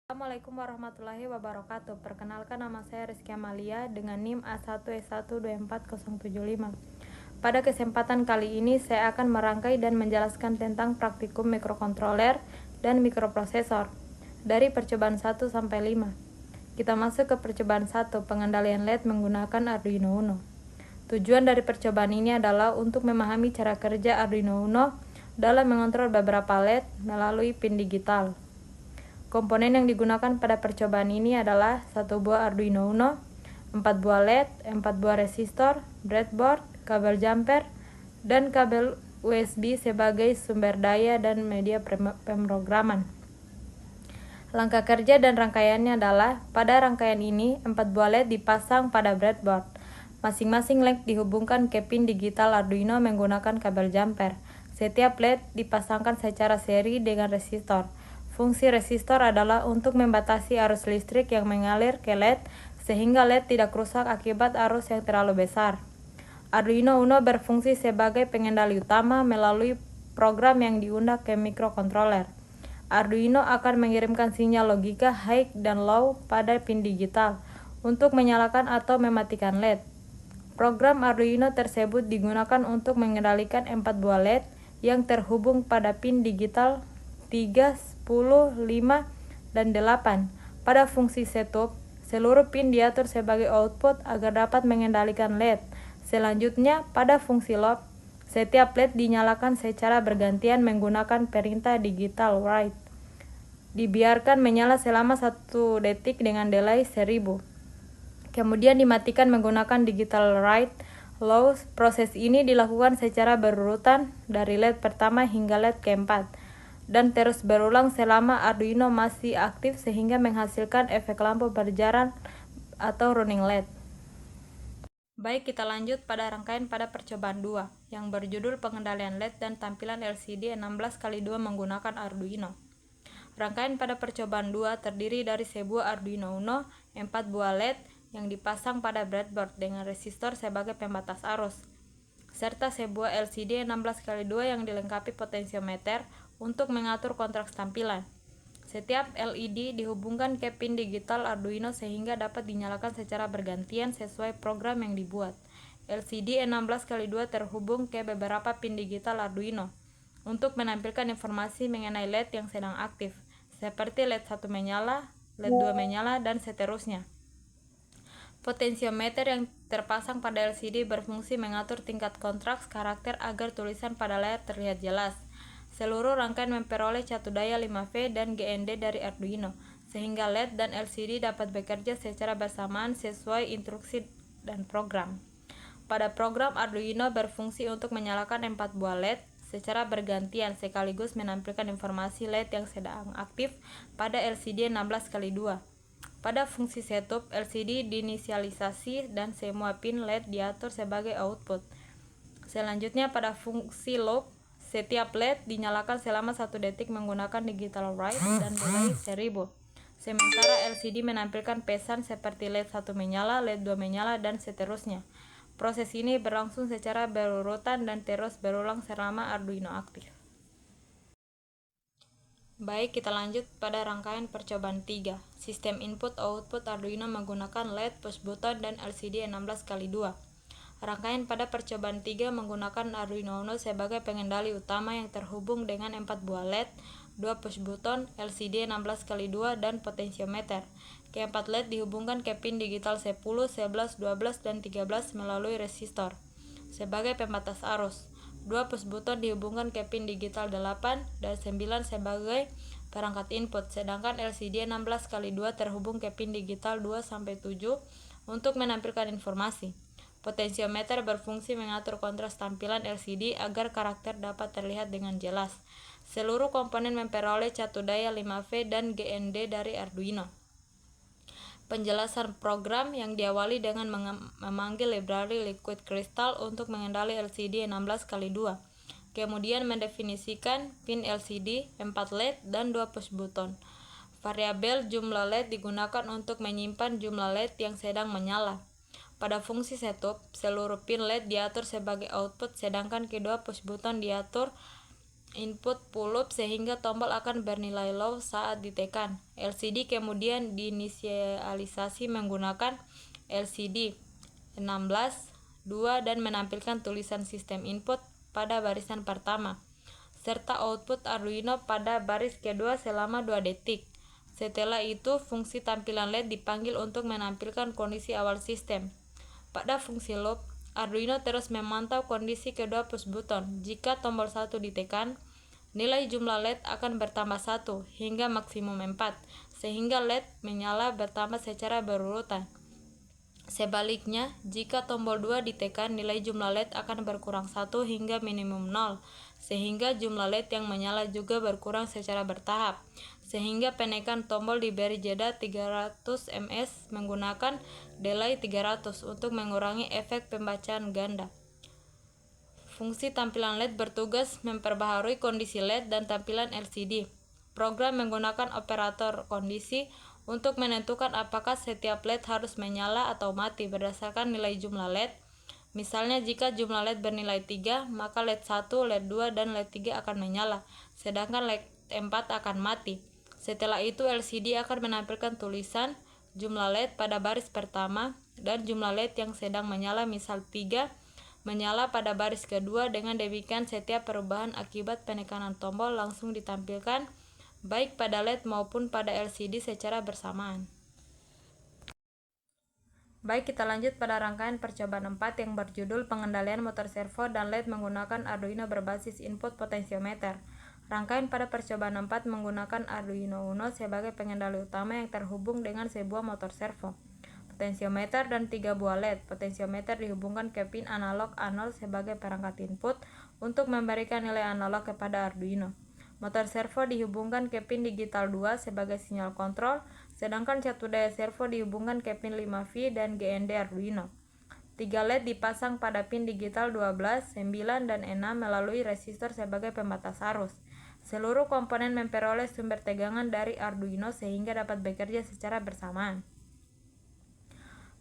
Assalamualaikum warahmatullahi wabarakatuh. Perkenalkan, nama saya Rizky Amalia dengan NIM A1S1247075. Pada kesempatan kali ini saya akan merangkai dan menjelaskan tentang praktikum mikrokontroler dan mikroprosesor dari percobaan 1 sampai 5. Kita masuk ke percobaan 1, pengendalian LED menggunakan Arduino Uno. Tujuan dari percobaan ini adalah untuk memahami cara kerja Arduino Uno dalam mengontrol beberapa LED melalui pin digital. Komponen yang digunakan pada percobaan ini adalah 1 buah Arduino Uno, 4 buah LED, 4 buah resistor, breadboard, kabel jumper, dan kabel USB sebagai sumber daya dan media pemrograman. Langkah kerja dan rangkaiannya adalah, pada rangkaian ini 4 buah LED dipasang pada breadboard. Masing-masing LED dihubungkan ke pin digital Arduino menggunakan kabel jumper. Setiap LED dipasangkan secara seri dengan resistor. Fungsi resistor adalah untuk membatasi arus listrik yang mengalir ke LED sehingga LED tidak rusak akibat arus yang terlalu besar. Arduino Uno berfungsi sebagai pengendali utama melalui program yang diunduh ke mikrokontroler. Arduino akan mengirimkan sinyal logika high dan low pada pin digital untuk menyalakan atau mematikan LED. Program Arduino tersebut digunakan untuk mengendalikan 4 buah LED yang terhubung pada pin digital 3, 10, 5, dan 8. Pada fungsi setup, seluruh pin diatur sebagai output agar dapat mengendalikan LED. Selanjutnya, pada fungsi loop, setiap LED dinyalakan secara bergantian menggunakan perintah digital write. Dibiarkan menyala selama 1 detik dengan delay 1000. Kemudian dimatikan menggunakan digital write low. Proses ini dilakukan secara berurutan dari LED pertama hingga LED keempat, dan terus berulang selama Arduino masih aktif sehingga menghasilkan efek lampu berjalan atau running LED. Baik, kita lanjut pada rangkaian pada percobaan 2 yang berjudul pengendalian LED dan tampilan LCD 16x2 menggunakan Arduino. Rangkaian pada percobaan 2 terdiri dari sebuah Arduino Uno, 4 buah LED yang dipasang pada breadboard dengan resistor sebagai pembatas arus, serta sebuah LCD 16x2 yang dilengkapi potensiometer untuk mengatur kontras tampilan. Setiap LED dihubungkan ke pin digital Arduino sehingga dapat dinyalakan secara bergantian sesuai program yang dibuat. LCD 16x2 terhubung ke beberapa pin digital Arduino untuk menampilkan informasi mengenai LED yang sedang aktif, seperti LED 1 menyala, LED 2 menyala, dan seterusnya. Potensiometer yang terpasang pada LCD berfungsi mengatur tingkat kontras karakter agar tulisan pada layar terlihat jelas. Seluruh rangkaian memperoleh catu daya 5V dan GND dari Arduino, sehingga LED dan LCD dapat bekerja secara bersamaan sesuai instruksi dan program. Pada program, Arduino berfungsi untuk menyalakan 4 buah LED secara bergantian sekaligus menampilkan informasi LED yang sedang aktif pada LCD 16x2. Pada fungsi setup, LCD diinisialisasi dan semua pin LED diatur sebagai output. Selanjutnya, pada fungsi loop, setiap LED dinyalakan selama 1 detik menggunakan digital write dan delay 1000. Sementara LCD menampilkan pesan seperti LED 1 menyala, LED 2 menyala, dan seterusnya. Proses ini berlangsung secara berurutan dan terus berulang selama Arduino aktif. Baik, kita lanjut pada rangkaian percobaan 3, sistem input-output Arduino menggunakan LED, push button, dan LCD 16x2. Rangkaian pada percobaan 3 menggunakan Arduino Uno sebagai pengendali utama yang terhubung dengan 4 buah LED, 2 push button, LCD 16x2, dan potensiometer. Keempat LED dihubungkan ke pin digital 10, 11, 12, dan 13 melalui resistor sebagai pembatas arus. 2 push button dihubungkan ke pin digital 8 dan 9 sebagai perangkat input, sedangkan LCD 16x2 terhubung ke pin digital 2-7 untuk menampilkan informasi. Potensiometer berfungsi mengatur kontras tampilan LCD agar karakter dapat terlihat dengan jelas. Seluruh komponen memperoleh catu daya 5V dan GND dari Arduino. Penjelasan program yang diawali dengan memanggil library Liquid Crystal untuk mengendali LCD 16x2. Kemudian mendefinisikan pin LCD, 4 LED, dan 2 push button. Variabel jumlah LED digunakan untuk menyimpan jumlah LED yang sedang menyala. Pada fungsi setup, seluruh pin LED diatur sebagai output, sedangkan kedua push button diatur input pull up sehingga tombol akan bernilai low saat ditekan. LCD kemudian diinisialisasi menggunakan LCD 16:2 dan menampilkan tulisan sistem input pada barisan pertama serta output Arduino pada baris kedua selama 2 detik. Setelah itu, fungsi tampilan LED dipanggil untuk menampilkan kondisi awal sistem. Pada fungsi loop, Arduino terus memantau kondisi kedua push button. Jika tombol 1 ditekan, nilai jumlah LED akan bertambah 1 hingga maksimum 4, sehingga LED menyala bertambah secara berurutan. Sebaliknya, jika tombol 2 ditekan, nilai jumlah LED akan berkurang 1 hingga minimum 0, sehingga jumlah LED yang menyala juga berkurang secara bertahap, sehingga penekan tombol diberi jeda 300 ms menggunakan delay 300 untuk mengurangi efek pembacaan ganda. Fungsi tampilan LED bertugas memperbaharui kondisi LED dan tampilan LCD. Program menggunakan operator kondisi untuk menentukan apakah setiap LED harus menyala atau mati berdasarkan nilai jumlah LED. Misalnya jika jumlah LED bernilai 3, maka LED 1, LED 2, dan LED 3 akan menyala, sedangkan LED 4 akan mati. Setelah itu LCD akan menampilkan tulisan jumlah LED pada baris pertama dan jumlah LED yang sedang menyala, misal 3, menyala pada baris kedua. Dengan demikian setiap perubahan akibat penekanan tombol langsung ditampilkan baik pada LED maupun pada LCD secara bersamaan. Baik, kita lanjut pada rangkaian percobaan 4 yang berjudul pengendalian motor servo dan LED menggunakan Arduino berbasis input potensiometer. Rangkaian pada percobaan 4 menggunakan Arduino Uno sebagai pengendali utama yang terhubung dengan sebuah motor servo, potensiometer, dan 3 buah LED. Potensiometer dihubungkan ke pin analog A0 sebagai perangkat input untuk memberikan nilai analog kepada Arduino. Motor servo dihubungkan ke pin digital 2 sebagai sinyal kontrol, sedangkan satu daya servo dihubungkan ke pin 5V dan GND Arduino. 3 LED dipasang pada pin digital 12, 9, dan 6 melalui resistor sebagai pembatas arus. Seluruh komponen memperoleh sumber tegangan dari Arduino sehingga dapat bekerja secara bersamaan.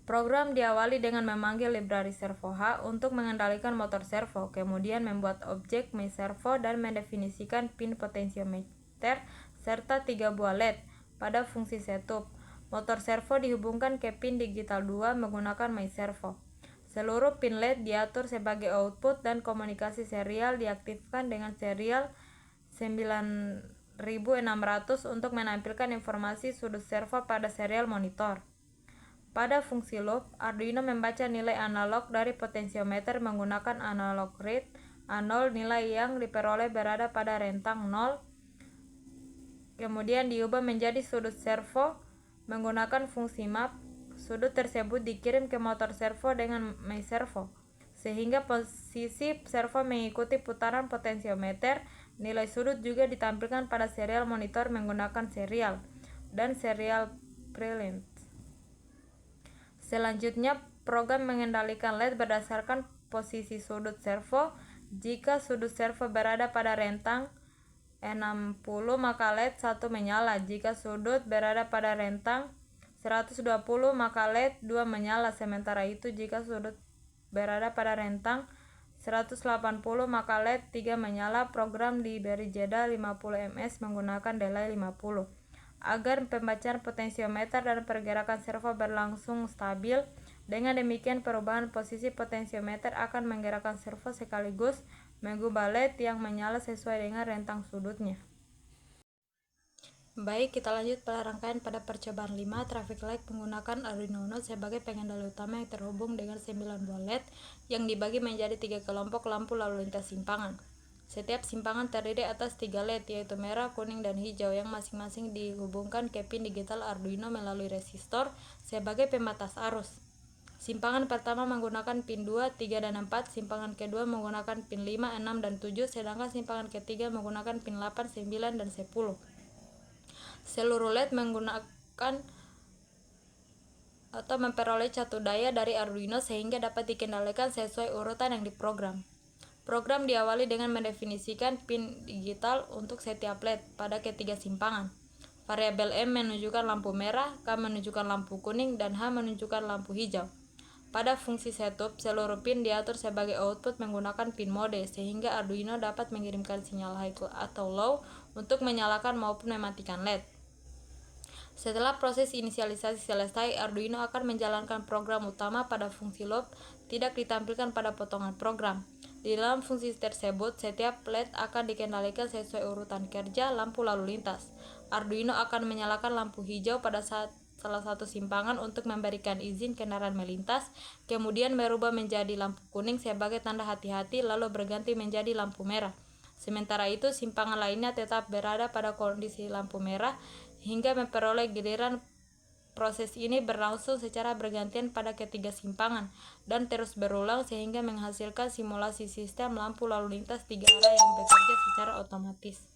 Program diawali dengan memanggil library servo H untuk mengendalikan motor servo, kemudian membuat objek myServo dan mendefinisikan pin potensiometer serta 3 buah LED. Pada fungsi setup, motor servo dihubungkan ke pin digital 2 menggunakan myServo. Seluruh pin LED diatur sebagai output dan komunikasi serial diaktifkan dengan serial 9600 untuk menampilkan informasi sudut servo pada serial monitor. Pada fungsi loop, Arduino membaca nilai analog dari potensiometer menggunakan analog read A0. Nilai yang diperoleh berada pada rentang 0, kemudian diubah menjadi sudut servo menggunakan fungsi map. Sudut tersebut dikirim ke motor servo dengan myServo, sehingga posisi servo mengikuti putaran potensiometer. Nilai sudut juga ditampilkan pada serial monitor menggunakan serial dan serial preline. Selanjutnya, program mengendalikan LED berdasarkan posisi sudut servo. Jika sudut servo berada pada rentang 60, maka LED 1 menyala. Jika sudut berada pada rentang 120, maka LED 2 menyala. Sementara itu, jika sudut berada pada rentang 180, maka LED 3 menyala. Program diberi jeda 50 ms menggunakan delay 50 agar pembacaan potensiometer dan pergerakan servo berlangsung stabil. Dengan demikian, perubahan posisi potensiometer akan menggerakkan servo sekaligus mengubah LED yang menyala sesuai dengan rentang sudutnya. Baik, kita lanjut pada rangkaian pada percobaan 5, traffic light menggunakan Arduino Uno sebagai pengendali utama yang terhubung dengan 9 buah LED yang dibagi menjadi 3 kelompok lampu lalu lintas simpangan. Setiap simpangan terdiri atas 3 LED, yaitu merah, kuning, dan hijau, yang masing-masing dihubungkan ke pin digital Arduino melalui resistor sebagai pembatas arus. Simpangan pertama menggunakan pin 2, 3, dan 4, simpangan kedua menggunakan pin 5, 6, dan 7, sedangkan simpangan ketiga menggunakan pin 8, 9, dan 10. Seluruh LED menggunakan atau memperoleh satu daya dari Arduino sehingga dapat dikendalikan sesuai urutan yang diprogram. Program diawali dengan mendefinisikan pin digital untuk setiap LED pada ketiga simpangan. Variabel M menunjukkan lampu merah, K menunjukkan lampu kuning, dan H menunjukkan lampu hijau. Pada fungsi setup, seluruh pin diatur sebagai output menggunakan pin mode, sehingga Arduino dapat mengirimkan sinyal high atau low untuk menyalakan maupun mematikan LED. Setelah proses inisialisasi selesai, Arduino akan menjalankan program utama pada fungsi loop, tidak ditampilkan pada potongan program. Di dalam fungsi tersebut, setiap LED akan dikendalikan sesuai urutan kerja lampu lalu lintas. Arduino akan menyalakan lampu hijau pada salah satu simpangan untuk memberikan izin kendaraan melintas, kemudian berubah menjadi lampu kuning sebagai tanda hati-hati, lalu berganti menjadi lampu merah. Sementara itu, simpangan lainnya tetap berada pada kondisi lampu merah hingga memperoleh giliran. Proses ini berlangsung secara bergantian pada ketiga simpangan dan terus berulang sehingga menghasilkan simulasi sistem lampu lalu lintas 3 arah yang bekerja secara otomatis.